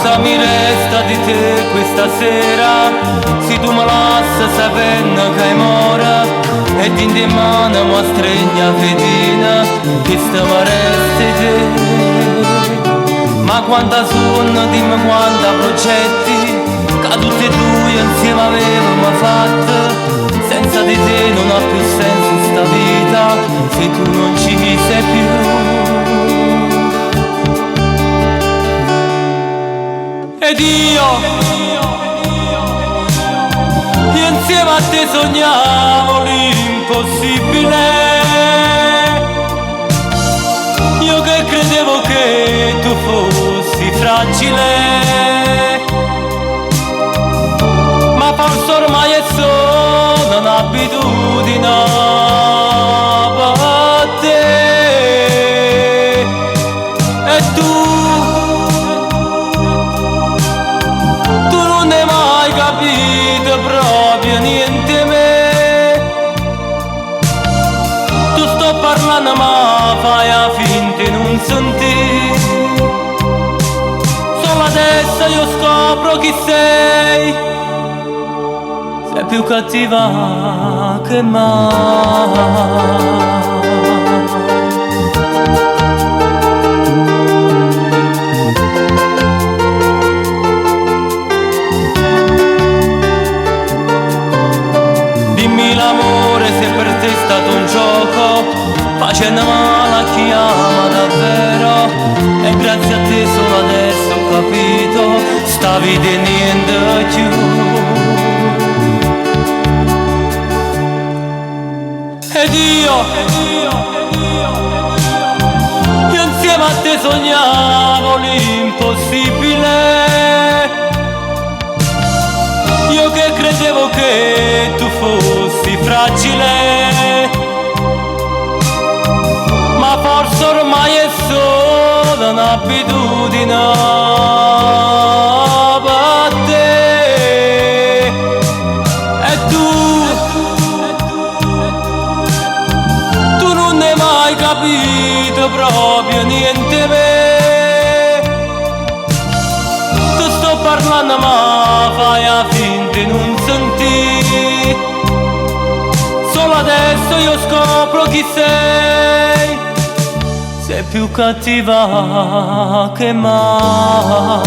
cosa mi resta di te questa sera? Se tu me lasci sapendo che mora e ti in mano mi stregna fedina che sta mi resta di te. Ma quanta sonno, dimmi quanta progetti che tutti e due insieme avevamo fatto. Senza di te non ha più senso sta vita se tu non ci sei più. Ed io insieme a te sognavo l'impossibile. Io che credevo che tu fossi fragile, ma forse ormai è solo un'abitudine per te. E tu non hai mai capito proprio niente me. Tu sto parlando ma fai a finta non senti. Solo adesso io scopro chi sei. Sei più cattiva che mai. Dimmi l'amore se per te è stato un gioco, facendo male a chi ama davvero. E grazie a te solo adesso ho capito, stavi di niente più. Ed io insieme a te sognavo l'impossibile. Io che credevo che tu fossi fragile, ma forse ormai è solo un'abitudine per te. E tu non hai mai capito proprio niente me. Tu sto parlando ma fai a finta non senti. Solo adesso io scopro chi sei. Sei più cattiva che mai.